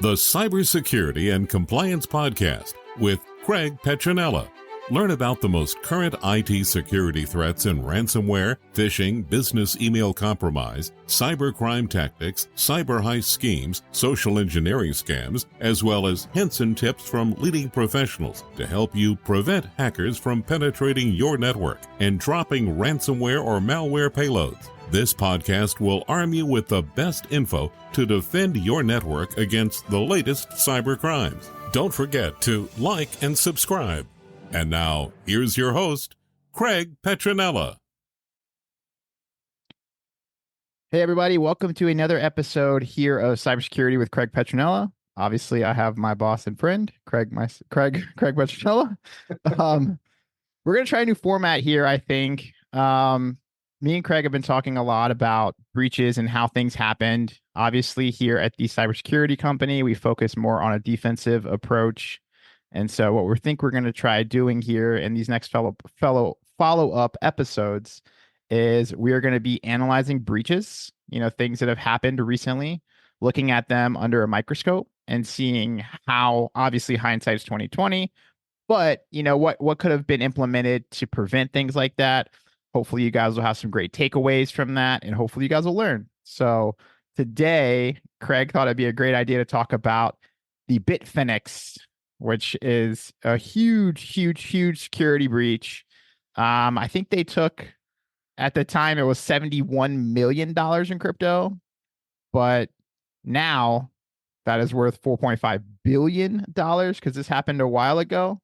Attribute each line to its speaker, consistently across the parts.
Speaker 1: the Cybersecurity and Compliance Podcast with Craig Petronella. Learn about the most current IT security threats in ransomware, phishing, business email compromise, cybercrime tactics, cyber heist schemes, social engineering scams, as well as hints and tips from leading professionals to help you prevent hackers from penetrating your network and dropping ransomware or malware payloads. This podcast will arm you with the best info to defend your network against the latest cyber crimes. Don't forget to like and subscribe. And now, here's your host, Craig Petronella.
Speaker 2: Hey, everybody. Welcome to another episode here of Cybersecurity with Craig Petronella. Obviously, I have my boss and friend, Craig Petronella. We're going to try a new format here, I think. Me and Craig have been talking a lot about breaches and how things happened. Obviously, here at the cybersecurity company, we focus more on a defensive approach. And so what we're going to try doing here in these next follow-up episodes is we are going to be analyzing breaches, things that have happened recently, looking at them under a microscope and seeing how, obviously hindsight is 2020, but what could have been implemented to prevent things like that. Hopefully you guys will have some great takeaways from that, and hopefully you guys will learn. So today, Craig thought it'd be a great idea to talk about the Bitfinex, which is a huge security breach. I think they took, at the time, it was $71 million in crypto, but now that is worth $4.5 billion because this happened a while ago.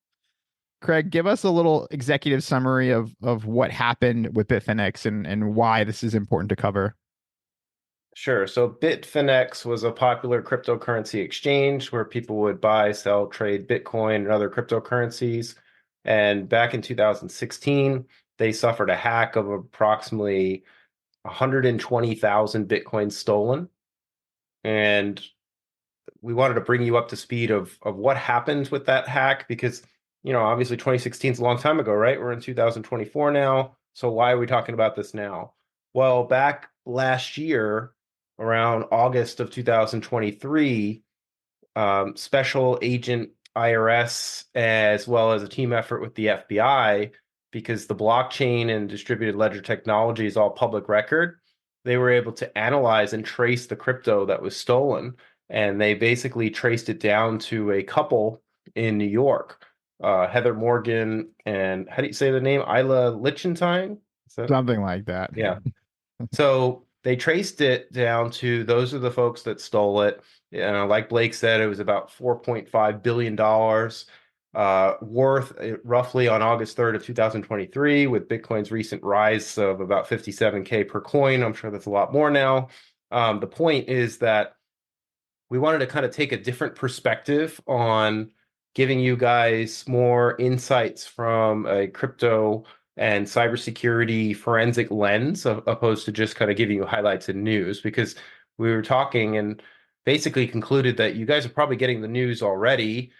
Speaker 2: Craig, give us a little executive summary of what happened with Bitfinex and why this is important to cover.
Speaker 3: Sure. So Bitfinex was a popular cryptocurrency exchange where people would buy, sell, trade Bitcoin and other cryptocurrencies. And back in 2016, they suffered a hack of approximately 120,000 Bitcoins stolen. And we wanted to bring you up to speed of what happened with that hack because obviously 2016 is a long time ago, right? We're in 2024 now. So why are we talking about this now? Well, back last year, around August of 2023, Special Agent IRS, as well as a team effort with the FBI, because the blockchain and distributed ledger technology is all public record, they were able to analyze and trace the crypto that was stolen. And they basically traced it down to a couple in New York. Heather Morgan and how do you say the name? Isla Lichtenstein?
Speaker 2: Something like that.
Speaker 3: Yeah. So they traced it down to those are the folks that stole it. Like Blake said, it was about $4.5 billion worth roughly on August 3rd of 2023 with Bitcoin's recent rise of about 57K per coin. I'm sure that's a lot more now. The point is that we wanted to kind of take a different perspective on giving you guys more insights from a crypto and cybersecurity forensic lens opposed to just kind of giving you highlights and news, because we were talking and basically concluded that you guys are probably getting the news already.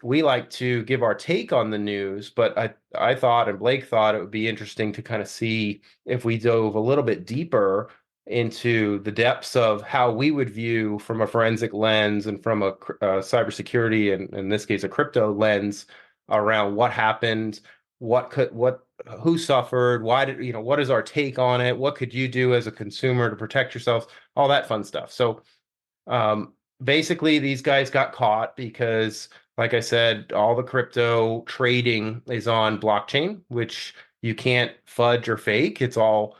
Speaker 3: We like to give our take on the news, but I thought and Blake thought it would be interesting to kind of see if we dove a little bit deeper into the depths of how we would view from a forensic lens and from a cybersecurity and in this case a crypto lens around what happened, who suffered, why did what is our take on it, what could you do as a consumer to protect yourself, all that fun stuff. So basically these guys got caught because, like I said, all the crypto trading is on blockchain, which you can't fudge or fake. It's all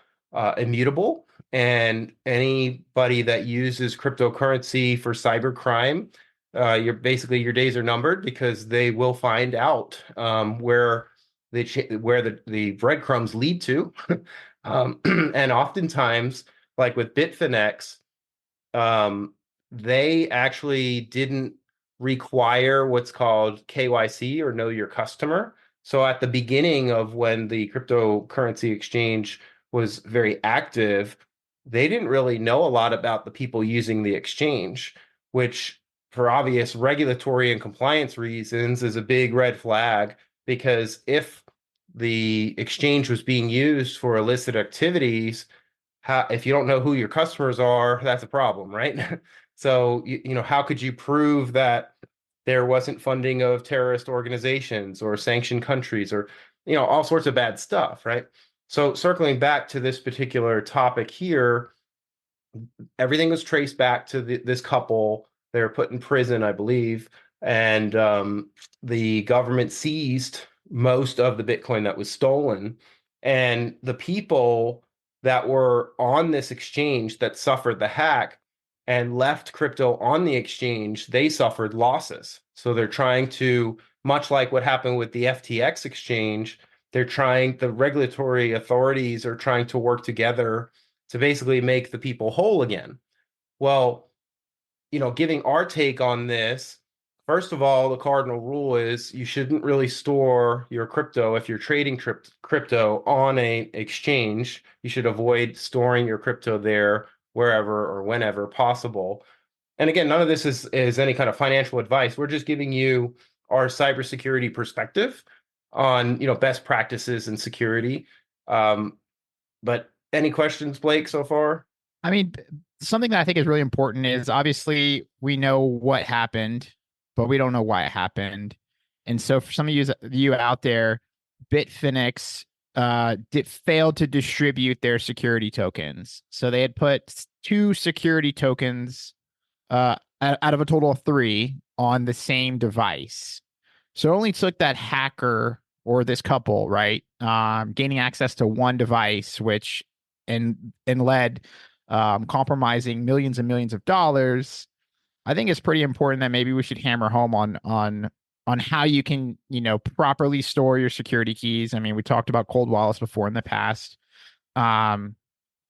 Speaker 3: immutable. And anybody that uses cryptocurrency for cybercrime, your days are numbered because they will find out where the breadcrumbs lead to. And oftentimes, like with Bitfinex, they actually didn't require what's called KYC or know your customer. So at the beginning of when the cryptocurrency exchange was very active, they didn't really know a lot about the people using the exchange, which for obvious regulatory and compliance reasons is a big red flag, because if the exchange was being used for illicit activities, if you don't know who your customers are, that's a problem, right? So, how could you prove that there wasn't funding of terrorist organizations or sanctioned countries or, all sorts of bad stuff, right? So circling back to this particular topic here, everything was traced back to this couple. They were put in prison, I believe, and the government seized most of the Bitcoin that was stolen. And the people that were on this exchange that suffered the hack and left crypto on the exchange, they suffered losses. So they're trying to, much like what happened with the FTX exchange, the regulatory authorities are trying to work together to basically make the people whole again. Well, giving our take on this, first of all, the cardinal rule is you shouldn't really store your crypto if you're trading crypto on an exchange. You should avoid storing your crypto there wherever or whenever possible. And again, none of this is any kind of financial advice. We're just giving you our cybersecurity perspective on best practices in security. But any questions, Blake, so far?
Speaker 2: I mean, something that I think is really important is obviously we know what happened, but we don't know why it happened. And so for some of you out there, Bitfinex failed to distribute their security tokens. So they had put 2 security tokens out of a total of 3 on the same device. So it only took that hacker or this couple, right, gaining access to one device, which and led compromising millions and millions of dollars. I think it's pretty important that maybe we should hammer home on how you can, properly store your security keys. I mean, we talked about cold wallets before in the past. And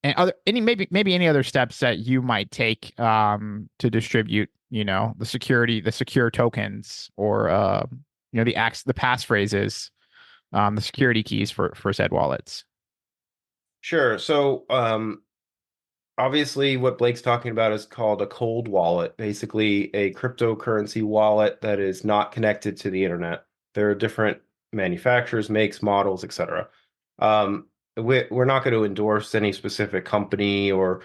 Speaker 2: maybe any other steps that you might take to distribute, the secure tokens or the passphrases, the security keys for said wallets.
Speaker 3: Sure. So obviously what Blake's talking about is called a cold wallet, basically a cryptocurrency wallet that is not connected to the internet. There are different manufacturers, makes, models, etc. We're not going to endorse any specific company or,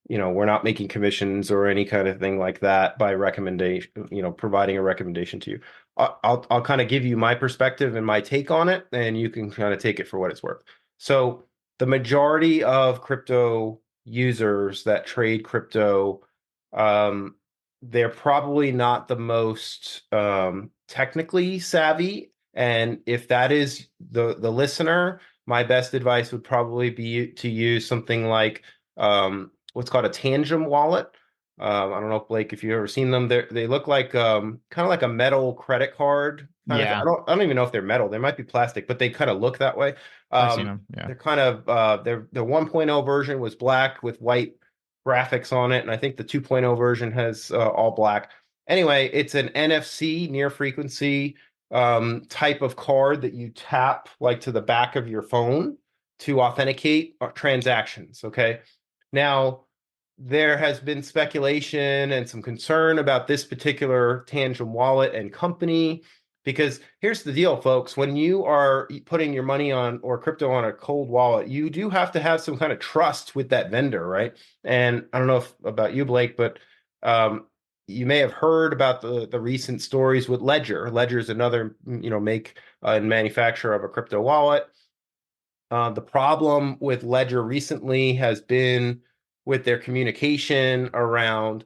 Speaker 3: we're not making commissions or any kind of thing like that by recommendation, providing a recommendation to you. I'll kind of give you my perspective and my take on it, and you can kind of take it for what it's worth. So the majority of crypto users that trade crypto, they're probably not the most technically savvy. And if that is the listener, my best advice would probably be to use something like what's called a tangent wallet. I don't know, Blake, if you've ever seen them. They look like kind of like a metal credit card.
Speaker 2: Yeah,
Speaker 3: I don't even know if they're metal. They might be plastic, but they kind of look that way.
Speaker 2: I've seen them. Yeah.
Speaker 3: They're kind of their 1.0 version was black with white graphics on it, and I think the 2.0 version has all black. Anyway, it's an NFC, near frequency type of card that you tap like to the back of your phone to authenticate transactions. Okay. Now, there has been speculation and some concern about this particular Tangent wallet and company, because here's the deal, folks. When you are putting your money on or crypto on a cold wallet, you do have to have some kind of trust with that vendor, right? And I don't know about you, Blake, but you may have heard about the recent stories with Ledger. Ledger is another, make and manufacturer of a crypto wallet. The problem with Ledger recently has been with their communication around,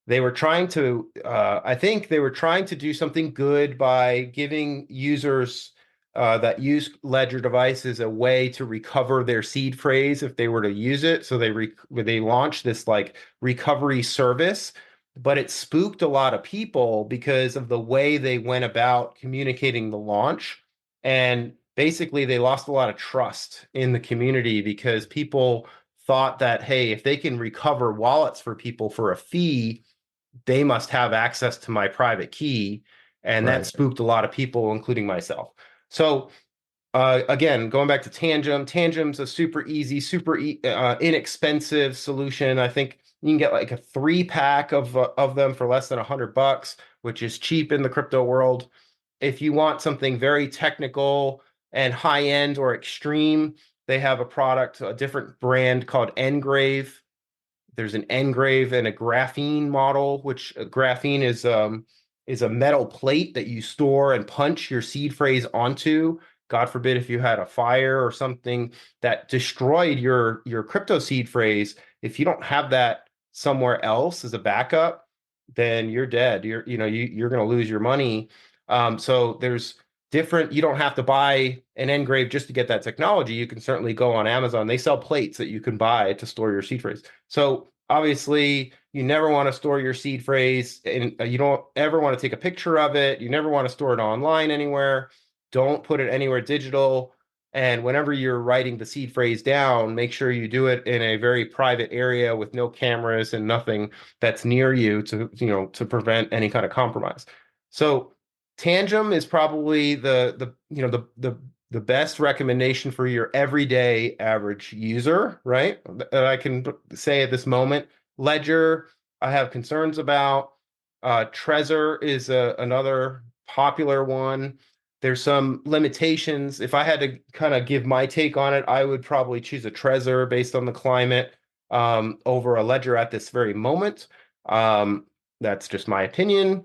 Speaker 3: they were trying to, I think they were trying to do something good by giving users that use Ledger devices a way to recover their seed phrase if they were to use it. So they launched this like recovery service, but it spooked a lot of people because of the way they went about communicating the launch. And basically they lost a lot of trust in the community because people thought that, hey, if they can recover wallets for people for a fee, they must have access to my private key. And that spooked a lot of people, including myself. So again, going back to Tangent's a super easy, super inexpensive solution. I think you can get like a 3-pack of them for less than $100, which is cheap in the crypto world. If you want something very technical and high end or extreme, they have a different brand called Engrave. There's an engrave and a graphene model, which graphene is a metal plate that you store and punch your seed phrase onto. God forbid if you had a fire or something that destroyed your crypto seed phrase. If you don't have that somewhere else as a backup, then you're dead. You're going to lose your money. So there's different. You don't have to buy an engrave just to get that technology. You can certainly go on Amazon. They sell plates that you can buy to store your seed phrase. So obviously, you never want to store your seed phrase, and you don't ever want to take a picture of it. You never want to store it online anywhere. Don't put it anywhere digital. And whenever you're writing the seed phrase down, make sure you do it in a very private area with no cameras and nothing that's near you to prevent any kind of compromise. So Tangem is probably the best recommendation for your everyday average user, right? That I can say at this moment. Ledger, I have concerns about. Trezor is another popular one. There's some limitations. If I had to kind of give my take on it, I would probably choose a Trezor based on the climate over a Ledger at this very moment. That's just my opinion.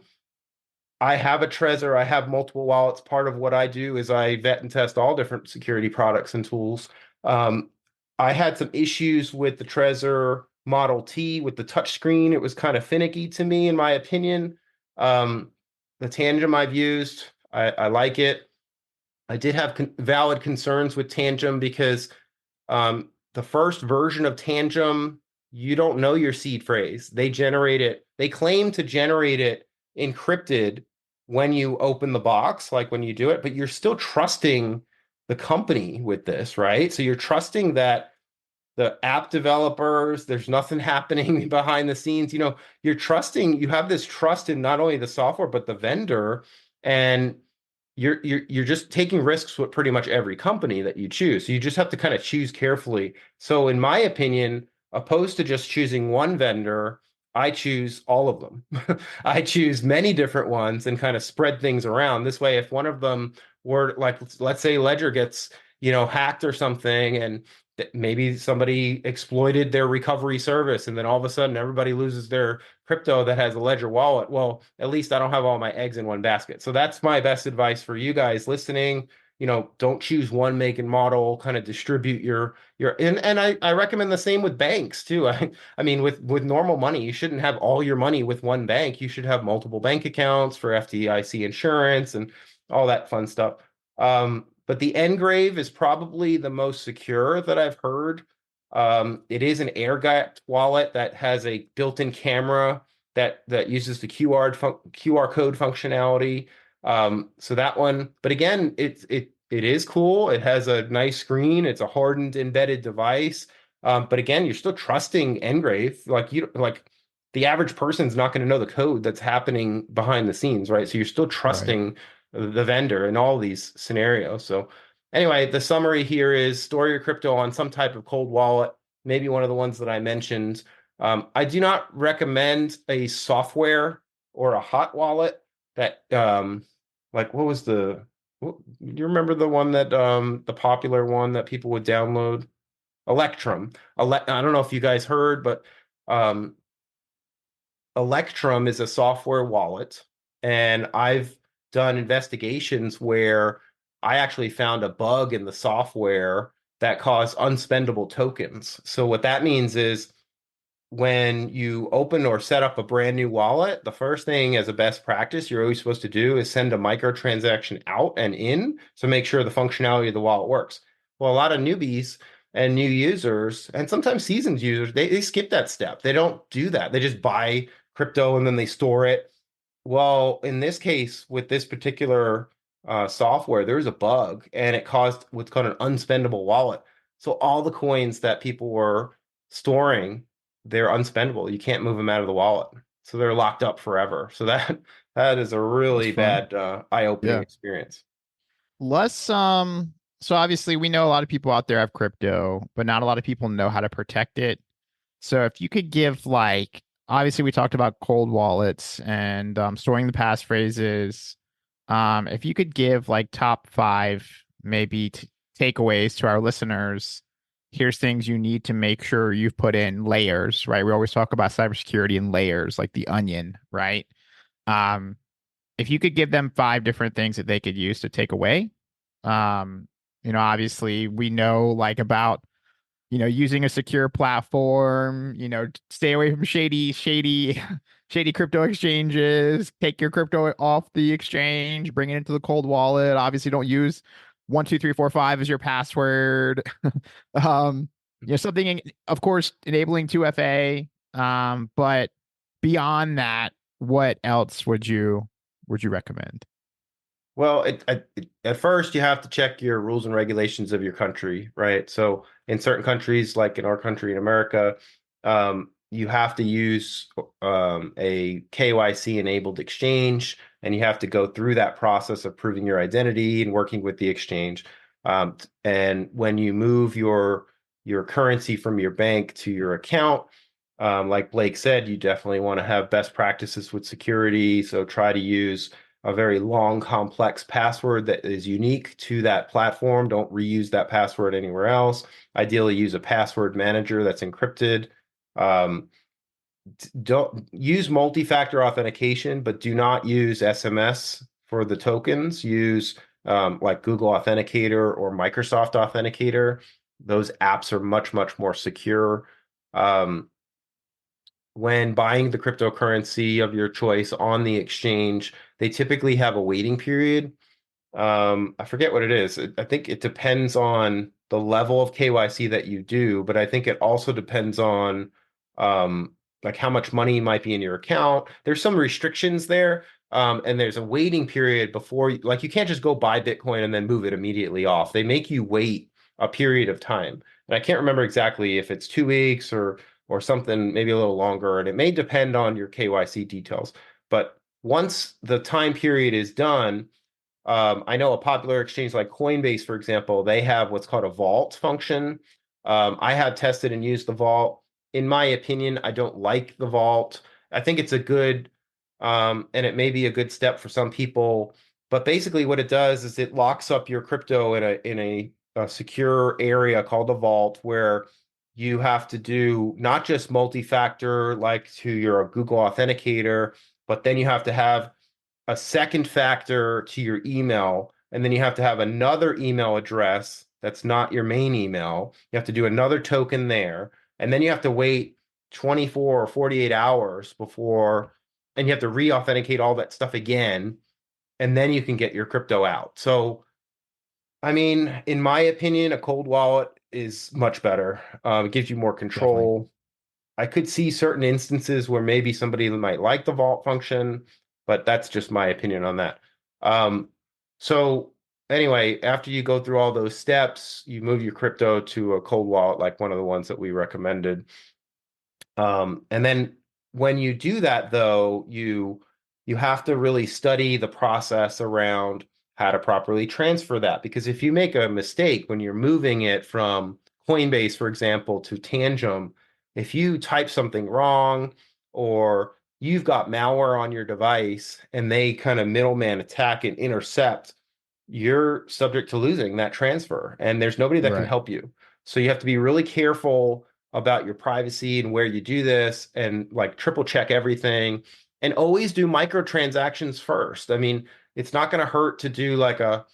Speaker 3: I have a Trezor. I have multiple wallets. Part of what I do is I vet and test all different security products and tools. I had some issues with the Trezor Model T with the touchscreen. It was kind of finicky to me, in my opinion. The Tangem I've used, I like it. I did have valid concerns with Tangem because the first version of Tangem, you don't know your seed phrase. They generate it. They claim to generate it encrypted when you open the box, like when you do it, but you're still trusting the company with this, right? So you're trusting that the app developers, there's nothing happening behind the scenes. You're trusting, you have this trust in not only the software, but the vendor. And you're just taking risks with pretty much every company that you choose. So you just have to kind of choose carefully. So in my opinion, opposed to just choosing one vendor, I choose all of them. I choose many different ones and kind of spread things around. This way, if one of them were like, let's say Ledger gets, hacked or something, and maybe somebody exploited their recovery service, and then all of a sudden everybody loses their crypto that has a Ledger wallet. Well, at least I don't have all my eggs in one basket. So that's my best advice for you guys listening. Don't choose one make and model, kind of distribute and I recommend the same with banks too. I mean, with normal money, you shouldn't have all your money with one bank. You should have multiple bank accounts for FDIC insurance and all that fun stuff. But the Engrave is probably the most secure that I've heard. It is an air-gapped wallet that has a built-in camera that uses the QR code functionality. So that one, but again, it is cool. It has a nice screen. It's a hardened embedded device. But again, you're still trusting Engrave. Like the average person's not going to know the code that's happening behind the scenes, right? So you're still trusting the vendor in all these scenarios. So anyway, the summary here is store your crypto on some type of cold wallet, maybe one of the ones that I mentioned. I do not recommend a software or a hot wallet that what was do you remember the one that the popular one that people would download? Electrum. I don't know if you guys heard, but Electrum is a software wallet, and I've done investigations where I actually found a bug in the software that caused unspendable tokens. So what that means is when you open or set up a brand new wallet, the first thing as a best practice you're always supposed to do is send a microtransaction out and in to make sure the functionality of the wallet works. Well, a lot of newbies and new users, and sometimes seasoned users, they skip that step. They don't do that. They just buy crypto and then they store it. Well, in this case, with this particular software, there was a bug and it caused what's called an unspendable wallet. So all the coins that people were storing, they're unspendable. You can't move them out of the wallet. So they're locked up forever. So that is a really bad eye-opening experience.
Speaker 2: So obviously we know a lot of people out there have crypto, but not a lot of people know how to protect it. So if you could give obviously we talked about cold wallets and storing the passphrases. If you could give top 5 maybe takeaways to our listeners here's things you need to make sure you've put in layers, right? We always talk about cybersecurity in layers, like the onion, right? Um, if you could give them 5 different things that they could use to take away, um, obviously we know like about, using a secure platform, stay away from shady crypto exchanges, take your crypto off the exchange, bring it into the cold wallet. Obviously don't use 12345 as your password. um, something, of course, enabling 2FA. But beyond that, what else would you recommend?
Speaker 3: Well, at first you have to check your rules and regulations of your country, right? So in certain countries, like in our country in America, you have to use a KYC enabled exchange, and you have to go through that process of proving your identity and working with the exchange. And when you move your currency from your bank to your account, like Blake said, you definitely want to have best practices with security. So try to use a very long, complex password that is unique to that platform. Don't reuse that password anywhere else. Ideally, use a password manager that's encrypted. Um, don't use multi-factor authentication, but do not use SMS for the tokens. Use like Google Authenticator or Microsoft Authenticator. Those apps are much, much more secure. Um, when buying the cryptocurrency of your choice on the exchange, they typically have a waiting period. I forget what it is. I think it depends on the level of KYC that you do, but I think it also depends on like how much money might be in your account. There's some restrictions there. And there's a waiting period before, like you can't just go buy Bitcoin and then move it immediately off. They make you wait a period of time. And I can't remember exactly if it's 2 weeks or something, maybe a little longer, and it may depend on your KYC details. But once the time period is done, I know a popular exchange like Coinbase, for example, they have what's called a vault function. I have tested and used the vault. In my opinion, I don't like the vault. I think it's a good, and it may be a good step for some people. But basically, what it does is it locks up your crypto in a secure area called a vault, where you have to do not just multi-factor like to your Google Authenticator, but then you have to have a second factor to your email, and then you have to have another email address that's not your main email. You have to do another token there, and then you have to wait 24 or 48 hours before, and you have to re-authenticate all that stuff again, and then you can get your crypto out. So, I mean, in my opinion, a cold wallet is much better. It gives you more
Speaker 2: Definitely.
Speaker 3: control. I could see certain instances where maybe somebody might like the vault function, but that's just my opinion on that. Um, so anyway, after you go through all those steps, you move your crypto to a cold wallet, like one of the ones that we recommended. And then when you do that, though, you have to really study the process around how to properly transfer that. Because if you make a mistake when you're moving it from Coinbase, for example, to Tangem, if you type something wrong or you've got malware on your device and they kind of middleman attack and intercept, you're subject to losing that transfer, and there's nobody that can
Speaker 2: Right.
Speaker 3: help you. So you have to be really careful about your privacy and where you do this, and like triple check everything, and always do microtransactions first. I mean, it's not going to hurt to do like a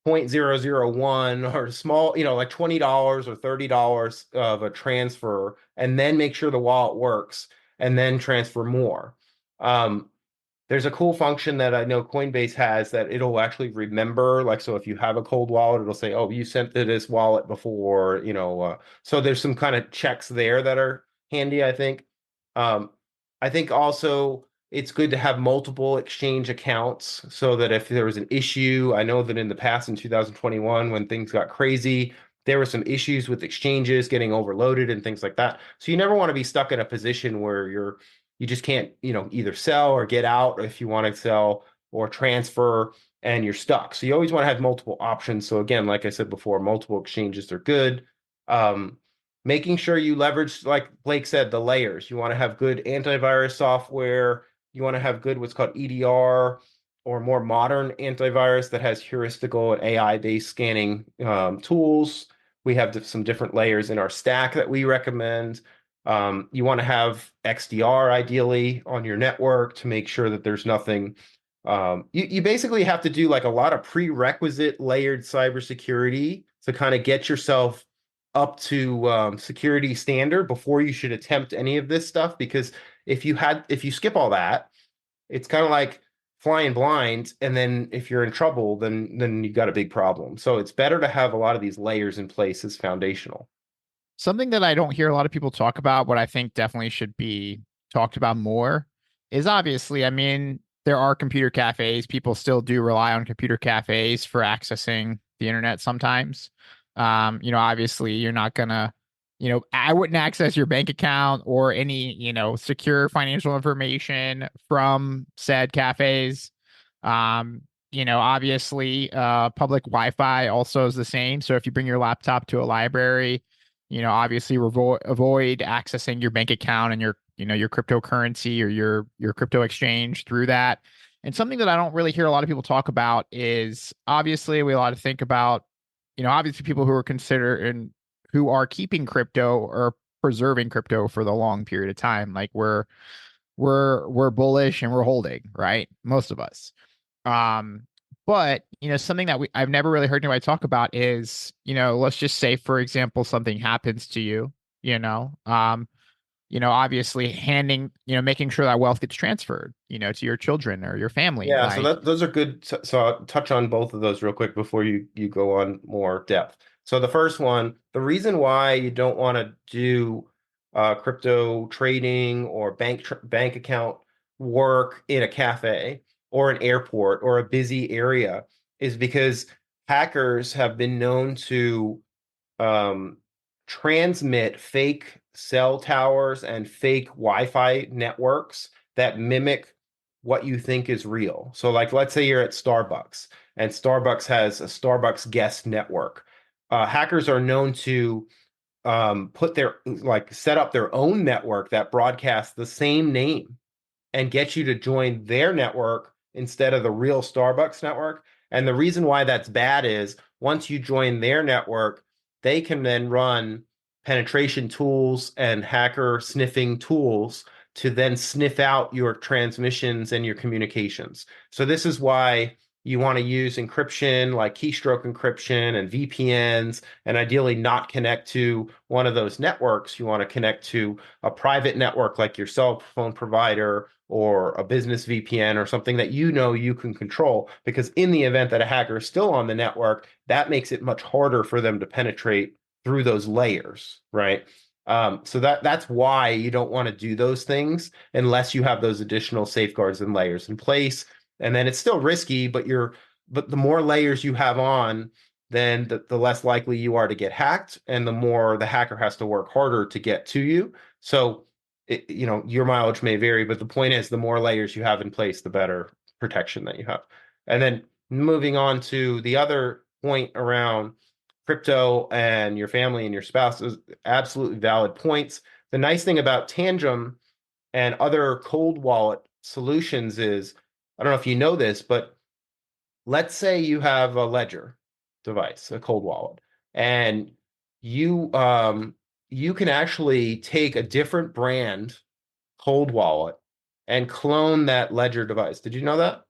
Speaker 3: 0.001 or small, like $20 or $30 of a transfer, and then make sure the wallet works, and then transfer more. Um, there's a cool function that I know Coinbase has that it'll actually remember. Like, so if you have a cold wallet, it'll say, "Oh, you sent to this wallet before," so there's some kind of checks there that are handy, I think. I think also it's good to have multiple exchange accounts so that if there was an issue, I know that in the past in 2021, when things got crazy, there were some issues with exchanges getting overloaded and things like that. So you never want to be stuck in a position where you just can't, either sell or get out if you want to sell or transfer, and you're stuck. So you always want to have multiple options. So again, like I said before, multiple exchanges are good. Um, Making sure you leverage, like Blake said, the layers. You want to have good antivirus software. You want to have good what's called EDR or more modern antivirus that has heuristical and AI-based scanning tools. We have some different layers in our stack that we recommend. You want to have XDR ideally on your network to make sure that there's nothing. You basically have to do like a lot of prerequisite layered cybersecurity to kind of get yourself up to security standard before you should attempt any of this stuff. Because if you skip all that, it's kind of like flying blind, and then if you're in trouble, then you got a big problem. So it's better to have a lot of these layers in place as foundational.
Speaker 2: Something that I don't hear a lot of people talk about, what I think definitely should be talked about more, is obviously, I mean, there are computer cafes. People still do rely on computer cafes for accessing the internet sometimes. Obviously, you're not gonna, I wouldn't access your bank account or any, secure financial information from said cafes. Obviously, public Wi-Fi also is the same. So if you bring your laptop to a library, obviously avoid accessing your bank account and your cryptocurrency or your crypto exchange through that. And something that I don't really hear a lot of people talk about is obviously we a lot to think about, obviously people who are considered and who are keeping crypto or preserving crypto for the long period of time. Like we're bullish and we're holding, right? Most of us. But something that I've never really heard anybody talk about is, let's just say, for example, something happens to you, obviously making sure that wealth gets transferred, to your children or your family.
Speaker 3: Yeah, so
Speaker 2: Like,
Speaker 3: those are good. So I'll touch on both of those real quick before you go on more depth. So the first one, the reason why you don't want to do crypto trading or bank account work in a cafe or an airport or a busy area is because hackers have been known to um, transmit fake cell towers and fake Wi-Fi networks that mimic what you think is real. So, like, let's say you're at Starbucks and Starbucks has a Starbucks guest network. Hackers are known to set up their own network that broadcasts the same name and get you to join their network instead of the real Starbucks network. And the reason why that's bad is once you join their network, they can then run penetration tools and hacker sniffing tools to then sniff out your transmissions and your communications. So this is why you want to use encryption like keystroke encryption and VPNs, and ideally not connect to one of those networks. You want to connect to a private network like your cell phone provider or a business VPN or something that you can control. Because in the event that a hacker is still on the network, that makes it much harder for them to penetrate through those layers, right? So that's why you don't want to do those things unless you have those additional safeguards and layers in place. And then it's still risky, but the more layers you have on, then the less likely you are to get hacked, and the more the hacker has to work harder to get to you. So your mileage may vary, but the point is the more layers you have in place, the better protection that you have. And then moving on to the other point around crypto and your family and your spouse is absolutely valid points. The nice thing about Tangem and other cold wallet solutions is, I don't know if you know this, but let's say you have a ledger device, a cold wallet, and you can actually take a different brand cold wallet and clone that ledger device. Did you know that?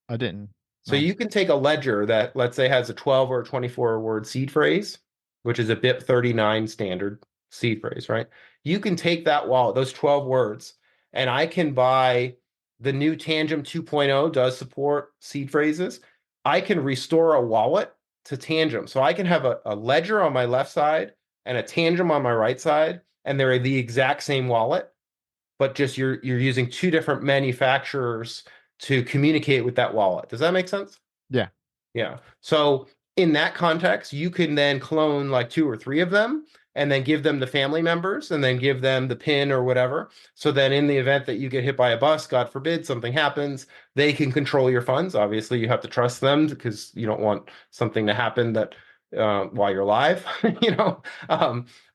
Speaker 2: I didn't.
Speaker 3: So
Speaker 2: No.
Speaker 3: you can take a ledger that, let's say, has a 12 or 24 word seed phrase, which is a BIP 39 standard seed phrase, right? You can take that wallet, those 12 words, and I can buy the new Tangem 2.0 does support seed phrases. I can restore a wallet to Tangem. So I can have a ledger on my left side and a Tangem on my right side, and they're the exact same wallet, but just you're using two different manufacturers to communicate with that wallet. Does that make sense?
Speaker 2: Yeah.
Speaker 3: Yeah. So in that context, you can then clone like two or three of them and then give them the family members and then give them the PIN or whatever. So then in the event that you get hit by a bus, God forbid, something happens, they can control your funds. Obviously, you have to trust them because you don't want something to happen that while you're live,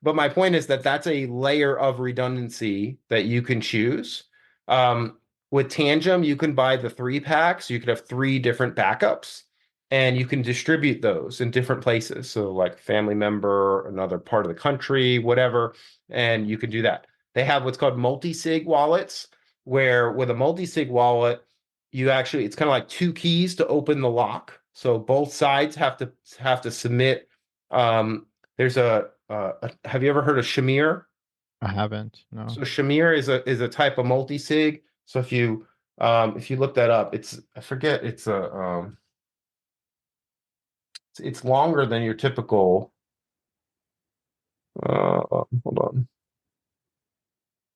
Speaker 3: but my point is that that's a layer of redundancy that you can choose. With Tangem, you can buy the 3 packs. You could have 3 different backups. and you can distribute those in different places. So like family member, another part of the country, whatever, and you can do that. They have what's called multi-sig wallets, where with a multi-sig wallet, you actually it's kind of like two keys to open the lock. So both sides have to submit. There's have you ever heard of Shamir?
Speaker 2: I haven't. No.
Speaker 3: So Shamir is a type of multi-sig. So if you look that up, it's I forget it's longer than your typical hold on.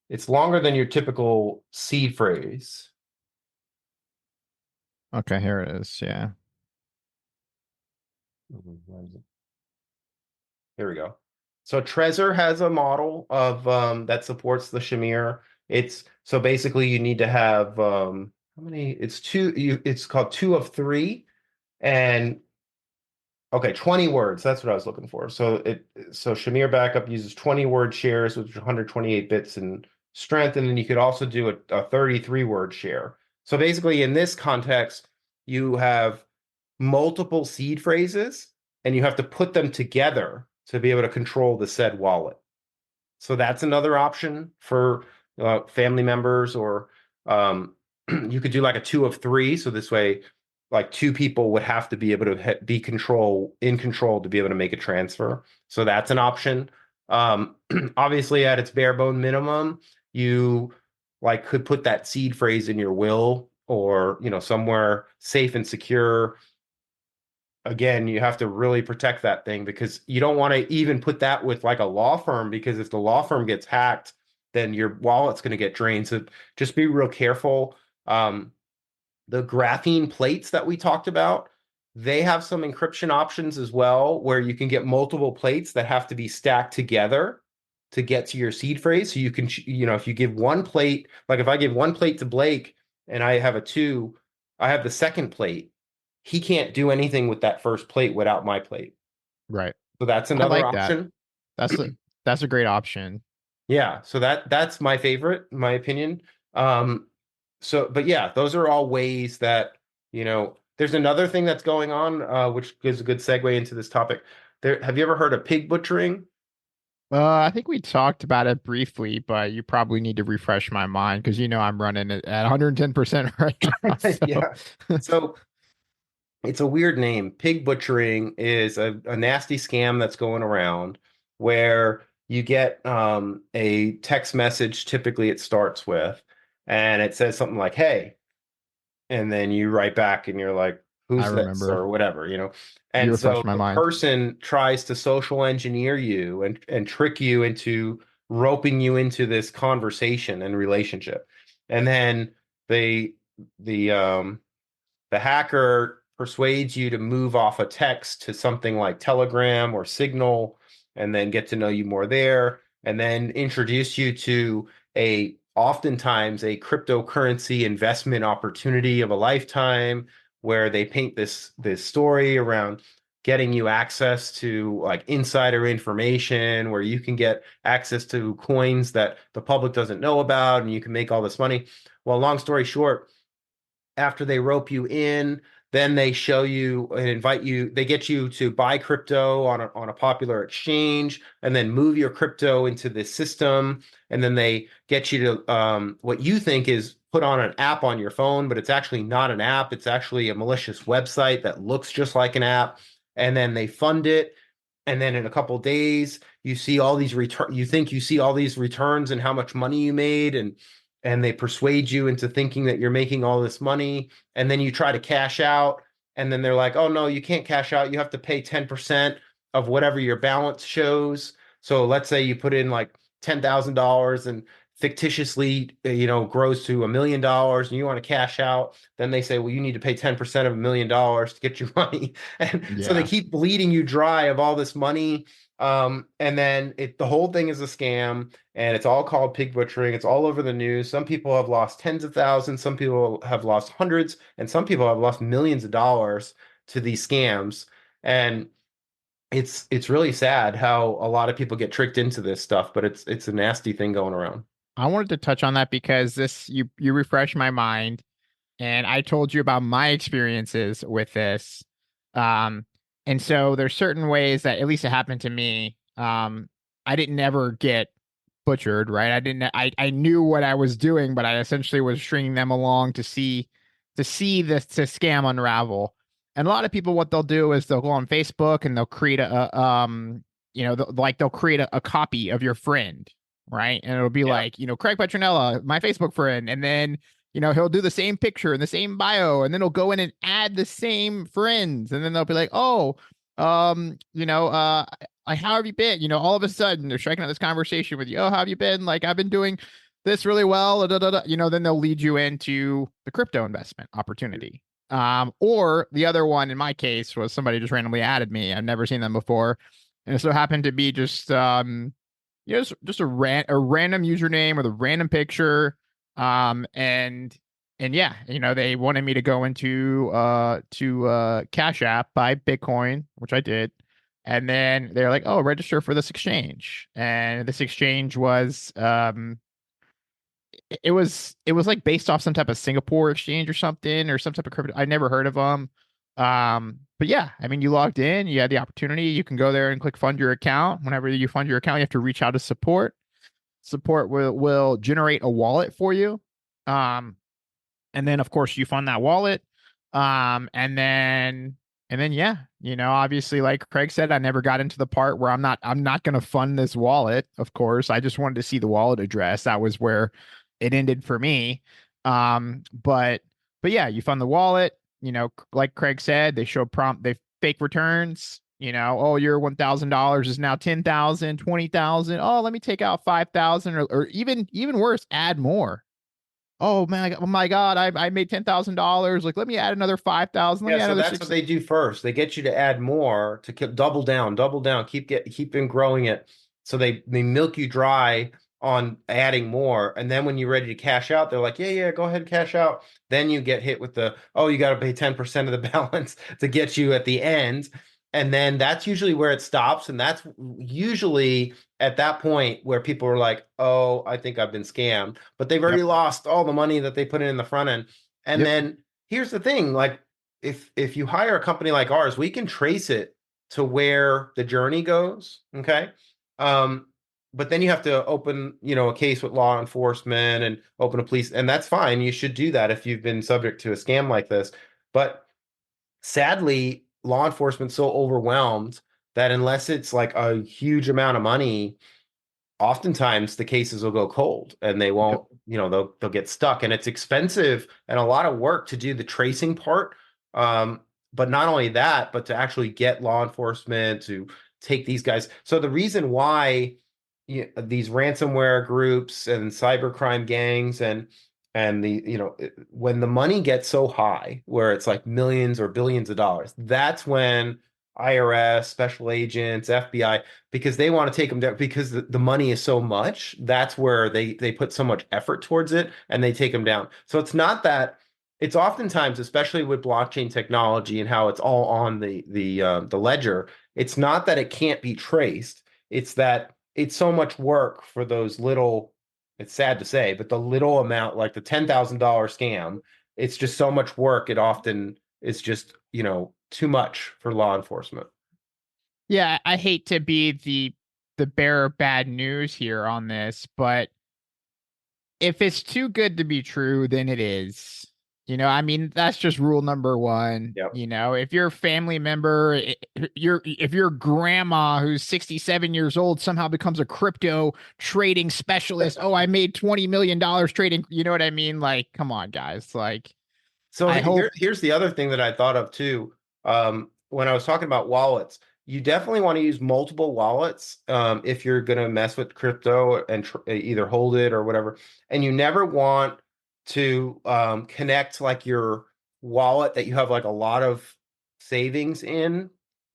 Speaker 3: It's longer than your typical seed phrase.
Speaker 2: Okay, here it is. Yeah.
Speaker 3: Here we go. So Trezor has a model of that supports the Shamir. It's so basically you need to have how many? It's called two of three, and okay, 20 words. That's what I was looking for. So Shamir backup uses 20 word shares, which is 128 bits in strength, and then you could also do a 33 word share. So basically, in this context, you have multiple seed phrases, and you have to put them together to be able to control the said wallet. So that's another option for family members, or you could do like a two of three. So this way, like two people would have to be able to be in control to be able to make a transfer. So that's an option. Obviously, at its bare bone minimum, you like could put that seed phrase in your will, or somewhere safe and secure. Again, you have to really protect that thing, because you don't want to even put that with like a law firm, because if the law firm gets hacked, then your wallet's going to get drained. So just be real careful. The graphene plates that we talked about, they have some encryption options as well, where you can get multiple plates that have to be stacked together to get to your seed phrase. So you can, if you give one plate, like if I give one plate to Blake and I have I have the second plate, he can't do anything with that first plate without my plate.
Speaker 2: Right.
Speaker 3: So that's
Speaker 2: I
Speaker 3: another
Speaker 2: like that.
Speaker 3: option.
Speaker 2: That's a great option.
Speaker 3: Yeah, so that's my favorite, in my opinion. But yeah, those are all ways that, there's another thing that's going on, which gives a good segue into this topic. Have you ever heard of pig butchering?
Speaker 2: I think we talked about it briefly, but you probably need to refresh my mind because I'm running it at 110% right now.
Speaker 3: Yeah. So it's a weird name. Pig butchering is a nasty scam that's going around, where you get a text message, typically it starts with, and it says something like, "Hey," and then you write back and you're like,
Speaker 2: I
Speaker 3: "Who's this?"
Speaker 2: remember.
Speaker 3: or whatever,
Speaker 2: You
Speaker 3: And so
Speaker 2: refreshed my
Speaker 3: the
Speaker 2: mind.
Speaker 3: person tries to social engineer you and trick you into roping you into this conversation and relationship. And then they the hacker persuades you to move off a text to something like Telegram or Signal, and then get to know you more there, and then introduce you to oftentimes a cryptocurrency investment opportunity of a lifetime, where they paint this story around getting you access to like insider information, where you can get access to coins that the public doesn't know about, and you can make all this money. Well, long story short, after they rope you in, then they show you and invite you, they get you to buy crypto on a popular exchange, and then move your crypto into this system. And then they get you to what you think is put on an app on your phone, but it's actually not an app. It's actually a malicious website that looks just like an app. And then they fund it. And then in a couple of days, you see all these you think you see all these returns and how much money you made, and they persuade you into thinking that you're making all this money, and then you try to cash out, and then they're like, "Oh no, you can't cash out. You have to pay 10% of whatever your balance shows." So let's say you put in like $10,000 and fictitiously, grows to $1 million, and you want to cash out. Then they say, well, you need to pay 10% of $1 million to get your money. And so they
Speaker 2: Yeah.
Speaker 3: keep bleeding you dry of all this money. And then the whole thing is a scam, and it's all called pig butchering. It's all over the news. Some people have lost tens of thousands, some people have lost hundreds, and some people have lost millions of dollars to these scams. And it's really sad how a lot of people get tricked into this stuff, but it's a nasty thing going around.
Speaker 2: I wanted to touch on that because you refreshed my mind, and I told you about my experiences with this. Um, and so there's certain ways that at least it happened to me. I didn't ever get butchered, right? I knew what I was doing, but I essentially was stringing them along to see this to scam unravel. And a lot of people, what they'll do is they'll go on Facebook and they'll create they'll create a copy of your friend, right? And it'll be
Speaker 3: Yeah.
Speaker 2: like, Craig Petronella, my Facebook friend, and then he'll do the same picture and the same bio, and then he'll go in and add the same friends, and then they'll be like, oh, how have you been? All of a sudden they're striking up this conversation with you. Oh, how have you been? Like, I've been doing this really well. Da, da, da. Then they'll lead you into the crypto investment opportunity. Or the other one in my case was somebody just randomly added me. I've never seen them before. And it so happened to be just just a random username with a random picture. And yeah, they wanted me to go into Cash App, buy Bitcoin, which I did. And then they're like, "Oh, register for this exchange." And this exchange was it was like based off some type of Singapore exchange or some type of crypto. I never heard of them. But yeah, I mean, you logged in, you had the opportunity, you can go there and click fund your account. Whenever you fund your account, you have to reach out to support. Support will generate a wallet for you. Um, and then of course you fund that wallet. And then yeah, obviously, like Craig said, I never got into the part where I'm not going to fund this wallet. Of course, I just wanted to see the wallet address. That was where it ended for me. But yeah, you fund the wallet, like Craig said, they fake returns, oh, your $1,000 is now 10,000, 20,000. Oh, let me take out 5,000, or even worse, add more. Oh my God, I made $10,000. Like, let me add another 5,000. Let me
Speaker 3: Yeah,
Speaker 2: add
Speaker 3: so
Speaker 2: another
Speaker 3: that's what they do first. They get you to add more to keep double down, keep in growing it. So they milk you dry on adding more, and then when you're ready to cash out, they're like, yeah, go ahead and cash out. Then you get hit with you got to pay 10% of the balance to get you at the end, and then that's usually where it stops, and that's usually at that point where people are like, oh, I think I've been scammed, but they've already
Speaker 2: Yep.
Speaker 3: lost all the money that they put in the front end, and
Speaker 2: Yep.
Speaker 3: then. Here's the thing, like if you hire a company like ours, we can trace it to where the journey goes. Okay. Um, but then you have to open, a case with law enforcement and open a police, and that's fine. You should do that if you've been subject to a scam like this. But sadly, law enforcement's so overwhelmed that unless it's like a huge amount of money, oftentimes the cases will go cold and they
Speaker 2: Yep.
Speaker 3: won't, they'll get stuck, and it's expensive and a lot of work to do the tracing part. Um, but not only that, but to actually get law enforcement to take these guys. So the reason why these ransomware groups and cybercrime gangs and when the money gets so high where it's like millions or billions of dollars, that's when IRS, special agents, FBI, because they want to take them down because the money is so much. That's where they put so much effort towards it and they take them down. So it's not that it's oftentimes, especially with blockchain technology and how it's all on the ledger, it's not that it can't be traced. It's that it's so much work for those little, it's sad to say, but the little amount, like the $10,000 scam, it's just so much work. It often is just, too much for law enforcement.
Speaker 2: Yeah, I hate to be the bearer of bad news here on this, but if it's too good to be true, then it is. I mean, that's just rule number one.
Speaker 3: Yep.
Speaker 2: If your family member, if your grandma who's 67 years old somehow becomes a crypto trading specialist, oh, I made $20 million trading. You know what I mean? Like, come on, guys. Like,
Speaker 3: So
Speaker 2: I hope.
Speaker 3: here's the other thing that I thought of too. When I was talking about wallets, you definitely want to use multiple wallets if you're going to mess with crypto and either hold it or whatever. And you never want to connect like your wallet that you have like a lot of savings in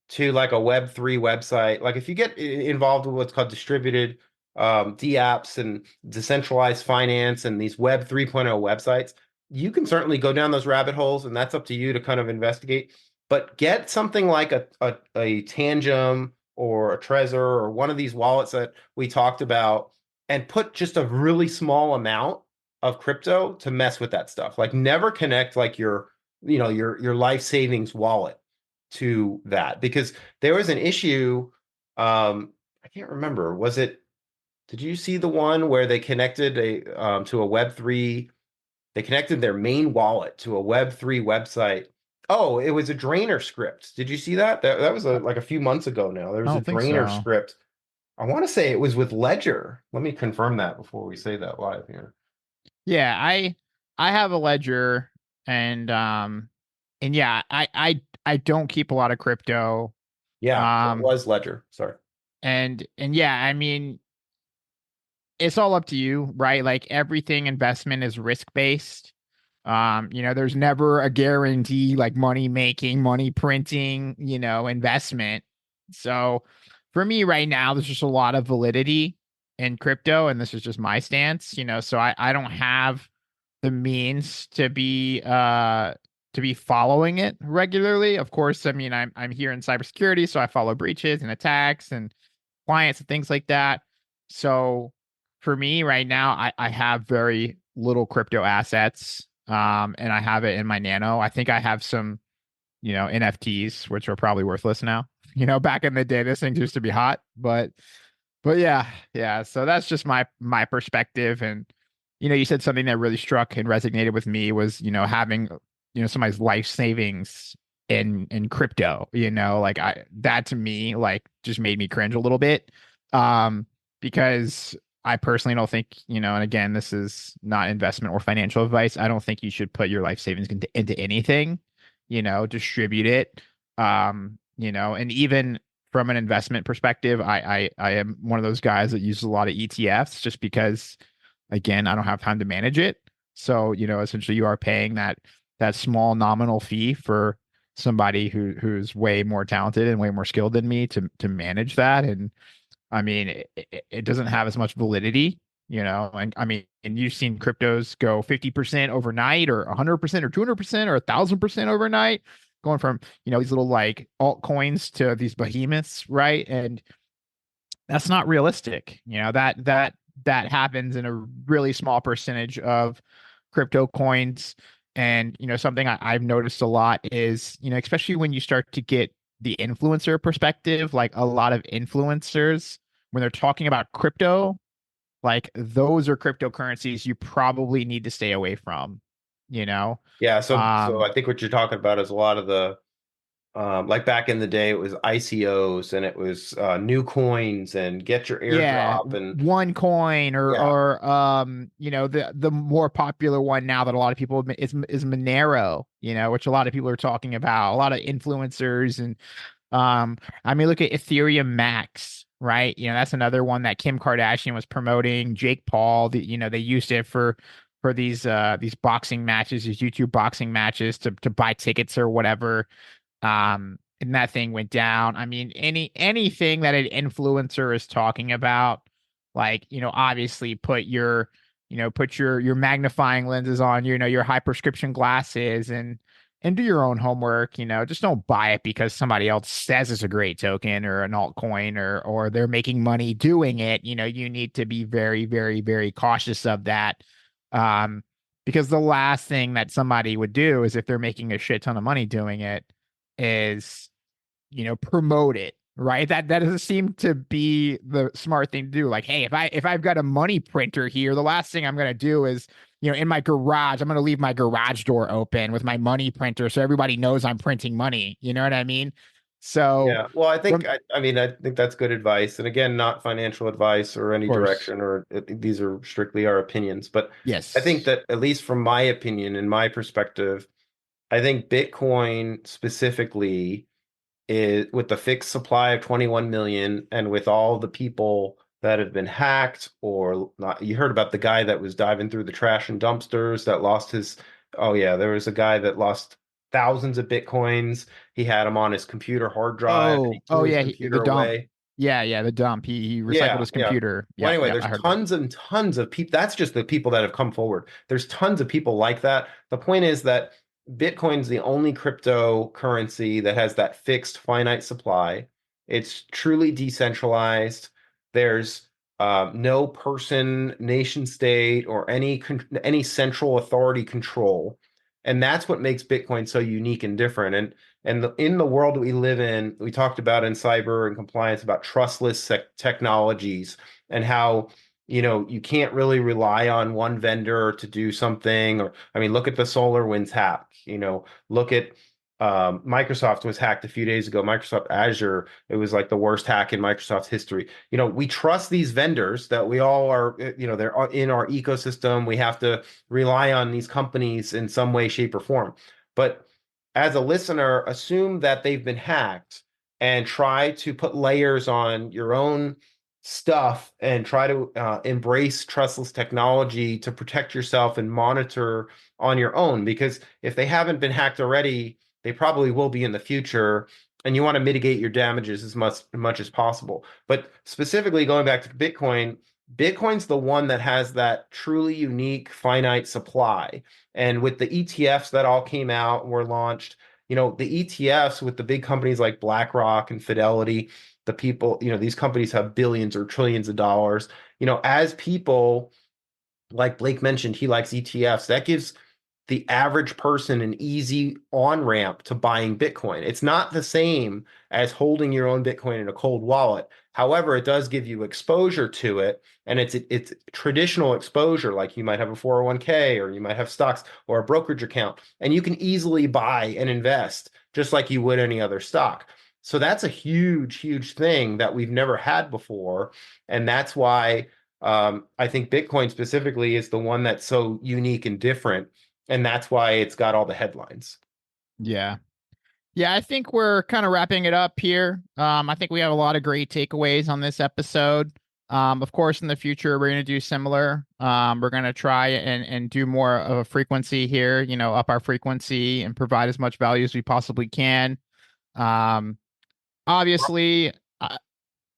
Speaker 3: to like a Web3 website. Like if you get involved with what's called distributed DApps and decentralized finance and these Web 3.0 websites, you can certainly go down those rabbit holes, and that's up to you to kind of investigate. But get something like a Tangem or a Trezor or one of these wallets that we talked about, and put just a really small amount of crypto to mess with that stuff. Like never connect like your life savings wallet. to that, because there was an issue. I can't remember. Did you see the one where they connected to a Web3? They connected their main wallet to a Web3 website. Oh, it was a drainer script. Did you see that? That was like a few months ago now. There
Speaker 2: I
Speaker 3: was a
Speaker 2: don't think
Speaker 3: drainer
Speaker 2: so.
Speaker 3: script. I want to say it was with Ledger. Let me confirm that before we say that live here.
Speaker 2: Yeah, I have a ledger, and yeah, I don't keep a lot of crypto.
Speaker 3: Yeah, it
Speaker 2: Um
Speaker 3: was Ledger. Sorry.
Speaker 2: and yeah, I mean, it's all up to you, right? Like everything investment is risk based. There's never a guarantee like money making, money printing, investment. So for me right now, there's just a lot of validity in crypto, and this is just my stance, so I don't have the means to be following it regularly. Of course, I mean I'm here in cybersecurity, so I follow breaches and attacks and clients and things like that. So for me right now, I have very little crypto assets. And I have it in my nano. I think I have some, NFTs, which are probably worthless now. Back in the day, this thing used to be hot, but yeah, yeah. So that's just my perspective. And you said something that really struck and resonated with me was, having, somebody's life savings in crypto, like that to me, like just made me cringe a little bit. Because I personally don't think, and again, this is not investment or financial advice. I don't think you should put your life savings into anything, distribute it. And even from an investment perspective, I am one of those guys that uses a lot of ETFs just because, again, I don't have time to manage it. So, essentially you are paying that small nominal fee for somebody who's way more talented and way more skilled than me to manage that. And I mean, it doesn't have as much validity, and I mean, and you've seen cryptos go 50% overnight or 100% or 200% or 1,000% overnight, going from, these little like altcoins to these behemoths, right? And that's not realistic. That happens in a really small percentage of crypto coins. And, something I've noticed a lot is, especially when you start to get the influencer perspective, like a lot of influencers, when they're talking about crypto, like those are cryptocurrencies you probably need to stay away from, you know?
Speaker 3: Yeah, so
Speaker 2: Um,
Speaker 3: I think what you're talking about is a lot of the like back in the day, it was ICOs and it was new coins and get your
Speaker 2: Yeah,
Speaker 3: airdrop and
Speaker 2: one coin
Speaker 3: yeah,
Speaker 2: the more popular one now that a lot of people is Monero, which a lot of people are talking about, a lot of influencers and I mean look at Ethereum Max, right? That's another one that Kim Kardashian was promoting, Jake Paul, they used it for these boxing matches, these YouTube boxing matches to buy tickets or whatever. And that thing went down. I mean, anything that an influencer is talking about, like, obviously put your magnifying lenses on, your high prescription glasses and do your own homework, just don't buy it because somebody else says it's a great token or an altcoin or they're making money doing it. You need to be very, very, very cautious of that. Um, because the last thing that somebody would do is if they're making a shit ton of money doing it is promote it, right? That doesn't seem to be the smart thing to do. Like, hey, if I've got a money printer here, the last thing I'm gonna do is in my garage, I'm gonna leave my garage door open with my money printer so everybody knows I'm printing money, you know what I mean? So
Speaker 3: yeah. Well,
Speaker 2: from
Speaker 3: I mean, I think that's good advice. And again, not financial advice or
Speaker 2: of
Speaker 3: any
Speaker 2: course,
Speaker 3: direction, or these are strictly our opinions. But I think
Speaker 2: yes.
Speaker 3: that at least from my opinion and my perspective, I think Bitcoin specifically is with the fixed supply of 21 million and with all the people that have been hacked or not. You heard about the guy that was diving through the trash and dumpsters that lost his, oh yeah, there was a guy that lost thousands of Bitcoins. He had them on his computer hard drive and he
Speaker 2: Oh
Speaker 3: threw his
Speaker 2: yeah, the
Speaker 3: computer
Speaker 2: dump.
Speaker 3: away.
Speaker 2: Yeah, the dump. He recycled
Speaker 3: Yeah,
Speaker 2: his
Speaker 3: yeah.
Speaker 2: computer.
Speaker 3: Well,
Speaker 2: Yep,
Speaker 3: anyway,
Speaker 2: yep,
Speaker 3: there's
Speaker 2: I heard about it.
Speaker 3: tons and tons of people. That's just the people that have come forward. There's tons of people like that. The point is that Bitcoin's the only cryptocurrency that has that fixed finite supply. It's truly decentralized. There's no person, nation state, or any central authority control. And that's what makes Bitcoin so unique and different. In the world that we live in, we talked about in cyber and compliance about trustless technologies and how, you can't really rely on one vendor to do something. Or, I mean, look at the SolarWinds hack. Look at Microsoft was hacked a few days ago. Microsoft Azure, it was like the worst hack in Microsoft's history. We trust these vendors that we all are, they're in our ecosystem. We have to rely on these companies in some way, shape, or form. But as a listener, assume that they've been hacked and try to put layers on your own stuff and try to embrace trustless technology to protect yourself and monitor on your own. Because if they haven't been hacked already, they probably will be in the future, and you want to mitigate your damages as much as possible. But specifically going back to Bitcoin's the one that has that truly unique finite supply. And with the ETFs that all came out and were launched, the ETFs with the big companies like BlackRock and Fidelity, the people, these companies have billions or trillions of dollars. As people, like Blake mentioned, he likes ETFs. That gives the average person an easy on-ramp to buying Bitcoin. It's not the same as holding your own Bitcoin in a cold wallet. However, it does give you exposure to it, and it's traditional exposure, like you might have a 401k or you might have stocks or a brokerage account, and you can easily buy and invest just like you would any other stock. So that's a huge, huge thing that we've never had before, and that's why I think Bitcoin specifically is the one that's so unique and different. And that's why it's got all the headlines.
Speaker 2: Yeah. Yeah, I think we're kind of wrapping it up here. I think we have a lot of great takeaways on this episode. Of course, in the future, we're going to do similar. We're going to try and do more of a frequency here, up our frequency and provide as much value as we possibly can. Obviously,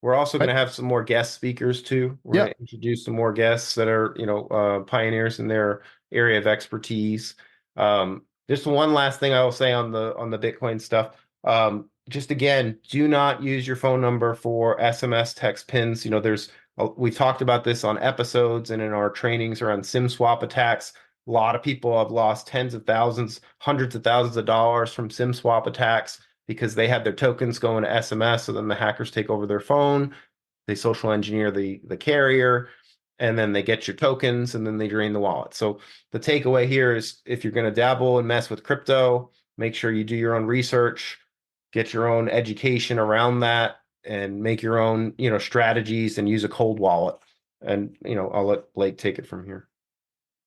Speaker 3: we're also going to have some more guest speakers too. We're going to introduce some more guests that are, pioneers in their area of expertise. Just one last thing I will say on the Bitcoin stuff. Just again, do not use your phone number for SMS text pins. We've talked about this on episodes and in our trainings around SIM swap attacks. A lot of people have lost tens of thousands, hundreds of thousands of dollars from SIM swap attacks because they had their tokens going to SMS, so then the hackers take over their phone, they social engineer the carrier, and then they get your tokens, and then they drain the wallet. So the takeaway here is if you're going to dabble and mess with crypto, make sure you do your own research, get your own education around that, and make your own, strategies and use a cold wallet. And, I'll let Blake take it from here.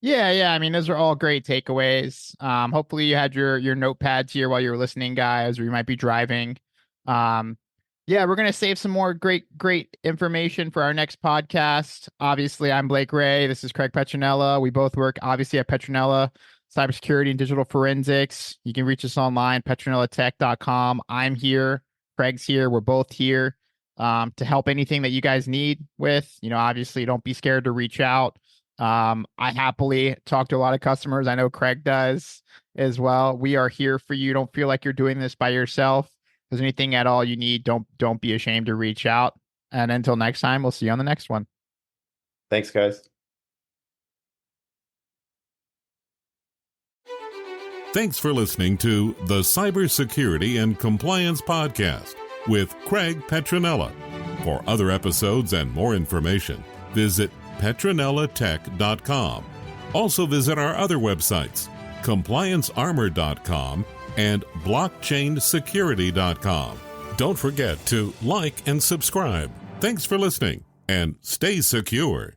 Speaker 2: Yeah. I mean, those are all great takeaways. Hopefully you had your notepads here while you were listening, guys, or you might be driving. Yeah, we're going to save some more great information for our next podcast. Obviously, I'm Blake Ray. This is Craig Petronella. We both work, obviously, at Petronella, cybersecurity and digital forensics. You can reach us online, petronellatech.com. I'm here. Craig's here. We're both here to help anything that you guys need with. Obviously, don't be scared to reach out. I happily talk to a lot of customers. I know Craig does as well. We are here for you. Don't feel like you're doing this by yourself. If there's anything at all you need, don't be ashamed to reach out. And until next time, we'll see you on the next one.
Speaker 3: Thanks, guys.
Speaker 1: Thanks for listening to the Cybersecurity and Compliance Podcast with Craig Petronella. For other episodes and more information, visit petronellatech.com. Also visit our other websites, compliancearmor.com and blockchainsecurity.com. Don't forget to like and subscribe. Thanks for listening, and stay secure.